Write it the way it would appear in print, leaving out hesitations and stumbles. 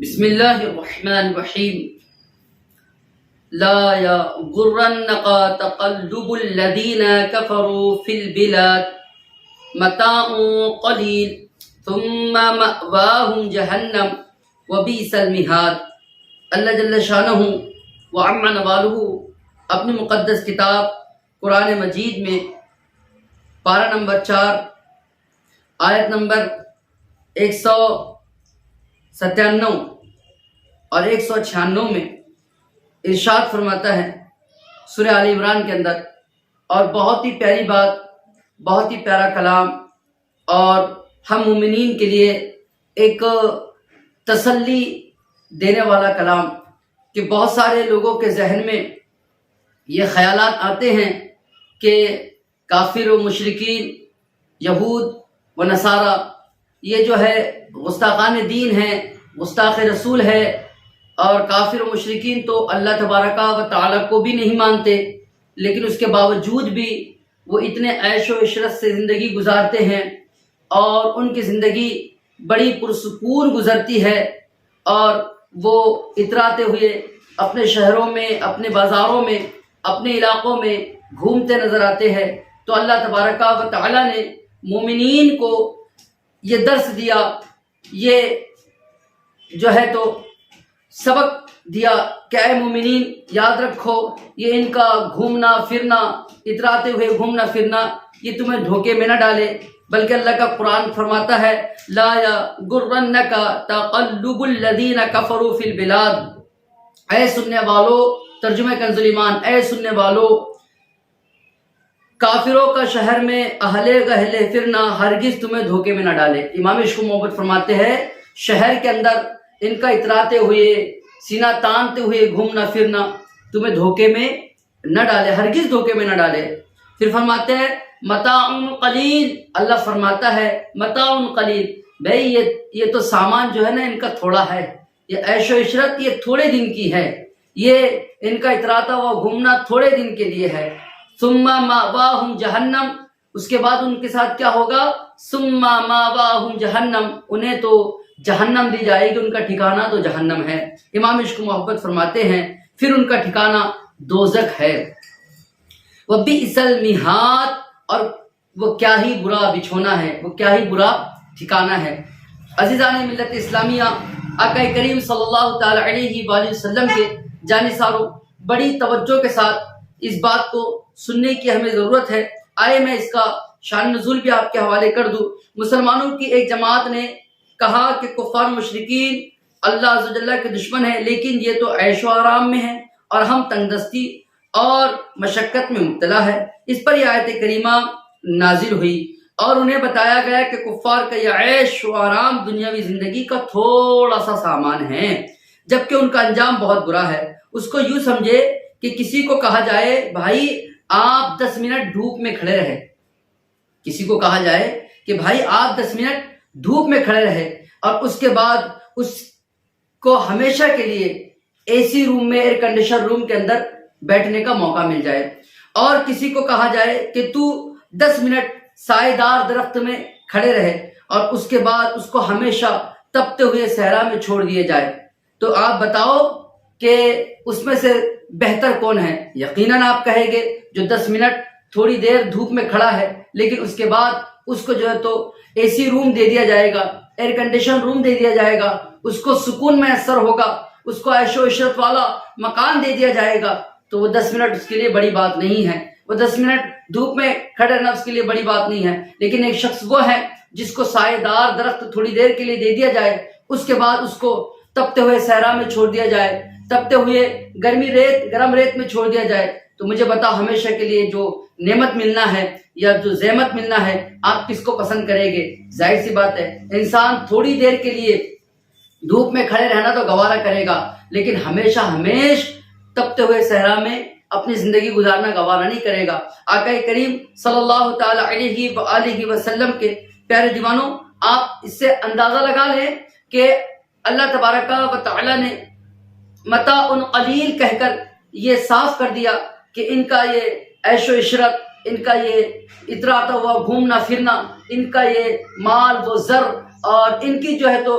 بسم اللہ الرحمن الرحیم لا یغرنک تقلب الذین کفروا فی البلاد متاع قلیل ثم مأواہم جہنم وبئس المہاد۔ اللہ جل شانہ وعم نوالہ اپنی مقدس کتاب قرآن مجید میں پارہ نمبر 4 آیت نمبر 197 اور 196 میں ارشاد فرماتا ہے سورہ آل عمران کے اندر، اور بہت ہی پیاری بات، بہت ہی پیارا کلام، اور ہم مومنین کے لیے ایک تسلی دینے والا کلام کہ بہت سارے لوگوں کے ذہن میں یہ خیالات آتے ہیں کہ کافر و مشرکین، یہود و نصارہ یہ جو ہے گستاخان دین ہے، گستاخ رسول ہے، اور کافر و مشرکین تو اللہ تبارک و تعالیٰ کو بھی نہیں مانتے، لیکن اس کے باوجود بھی وہ اتنے عیش و عشرت سے زندگی گزارتے ہیں اور ان کی زندگی بڑی پرسکون گزرتی ہے، اور وہ اتراتے ہوئے اپنے شہروں میں، اپنے بازاروں میں، اپنے علاقوں میں گھومتے نظر آتے ہیں۔ تو اللہ تبارک و تعالیٰ نے مومنین کو یہ درس دیا، یہ جو ہے تو سبق دیا کہ اے مومنین یاد رکھو، یہ ان کا گھومنا پھرنا، اتراتے ہوئے گھومنا پھرنا، یہ تمہیں دھوکے میں نہ ڈالے، بلکہ اللہ کا قرآن فرماتا ہے لا یغرنک تقلب الذین کفروا فی البلاد۔ اے سننے والو، ترجمہ کنز ایمان، اے سننے والو، کافروں کا شہر میں اہل گہلے پھرنا ہرگز تمہیں دھوکے میں نہ ڈالے۔ امام عشق و محبت فرماتے ہیں شہر کے اندر ان کا اتراتے ہوئے، سینہ تانتے ہوئے گھومنا پھرنا تمہیں دھوکے میں نہ ڈالے، ہرگز دھوکے میں نہ ڈالے۔ پھر فرماتے ہیں متاع قلیل، اللہ فرماتا ہے متاع قلیل، بھائی یہ تو سامان جو ہے نا ان کا تھوڑا ہے، یہ عیش و عشرت یہ تھوڑے دن کی ہے، یہ ان کا اتراتا ہوا گھومنا تھوڑے دن کے لیے ہے۔ ثم مأواہم جہنم، اس کے بعد ان کے ساتھ کیا ہوگا؟ ثم مأواہم جہنم، انہیں تو جہنم دی جائے گی، ان کا ٹھکانہ تو جہنم ہے۔ امام عشق و محبت فرماتے ہیں پھر ان کا ٹھکانہ دوزخ ہے۔ وبئس المہاد، اور وہ کیا ہی برا بچھونا ہے، وہ کیا ہی برا ٹھکانہ ہے۔ عزیزان ملت اسلامیہ، آقا کریم صلی اللہ تعالی علیہ وآلہ وسلم کے جانثاروں بڑی توجہ کے ساتھ اس بات کو سننے کی ہمیں ضرورت ہے۔ آئے میں اس کا شان نزول بھی آپ کے حوالے کر دوں۔ مسلمانوں کی ایک جماعت نے کہا کہ کفار مشرکین اللہ عز و جل کے دشمن ہیں، لیکن یہ تو عیش و آرام میں ہیں اور ہم تنگ دستی اور مشقت میں مبتلا ہے۔ اس پر یہ آیت کریمہ نازل ہوئی اور انہیں بتایا گیا کہ کفار کا یہ عیش و آرام دنیاوی زندگی کا تھوڑا سا سامان ہے، جبکہ ان کا انجام بہت برا ہے۔ اس کو یوں سمجھے کہ کسی کو کہا جائے بھائی آپ 10 منٹ دھوپ میں کھڑے رہے، کسی کو کہا جائے کہ بھائی آپ 10 منٹ دھوپ میں کھڑے رہے، اور اس کے بعد اس کو ہمیشہ کے لیے اے سی روم میں، ایئر کنڈیشن روم کے اندر بیٹھنے کا موقع مل جائے، اور کسی کو کہا جائے کہ تو 10 منٹ سائے دار درخت میں کھڑے رہے، اور اس کے بعد اس کو ہمیشہ تپتے ہوئے صحرا میں چھوڑ دیے جائے، تو آپ بتاؤ کہ اس میں سے بہتر کون ہے؟ یقیناً آپ کہیں گے جو 10 منٹ تھوڑی دیر دھوپ میں کھڑا ہے، لیکن اس کے بعد اس کو جو ہے تو اے سی روم دے دیا جائے گا، ایئر کنڈیشن روم دے دیا جائے گا، اس کو سکون میسر ہوگا، اس کو عیش و عشرت والا مکان دے دیا جائے گا، تو وہ 10 منٹ اس کے لیے بڑی بات نہیں ہے، وہ 10 منٹ دھوپ میں کھڑے رہنا اس کے لیے بڑی بات نہیں ہے۔ لیکن ایک شخص وہ ہے جس کو سائے دار درخت تھوڑی دیر کے لیے دے دیا جائے، اس کے بعد اس کو تپتے ہوئے صحرا میں چھوڑ دیا جائے، تپتے ہوئے گرم ریت میں چھوڑ دیا جائے، تو مجھے بتا ہمیشہ کے لیے جو نعمت ملنا ہے یا جو زحمت ملنا ہے آپ کس کو پسند کریں گے؟ ظاہر سی بات ہے انسان تھوڑی دیر کے لیے دھوپ میں کھڑے رہنا تو گوارا کرے گا، لیکن ہمیشہ تپتے ہوئے صحرا میں اپنی زندگی گزارنا گوارا نہیں کرے گا۔ آقا کریم صلی اللہ تعالی علیہ وآلہ وسلم کے پیارے دیوانوں، آپ اس سے اندازہ لگا لیں کہ اللہ تبارک و تعالی نے متاع قلیل کہہ کر یہ صاف کر دیا کہ ان کا یہ عیش و عشرت، ان کا یہ اتراتا ہوا گھومنا پھرنا، ان کا یہ مال و زر، اور ان کی جو ہے تو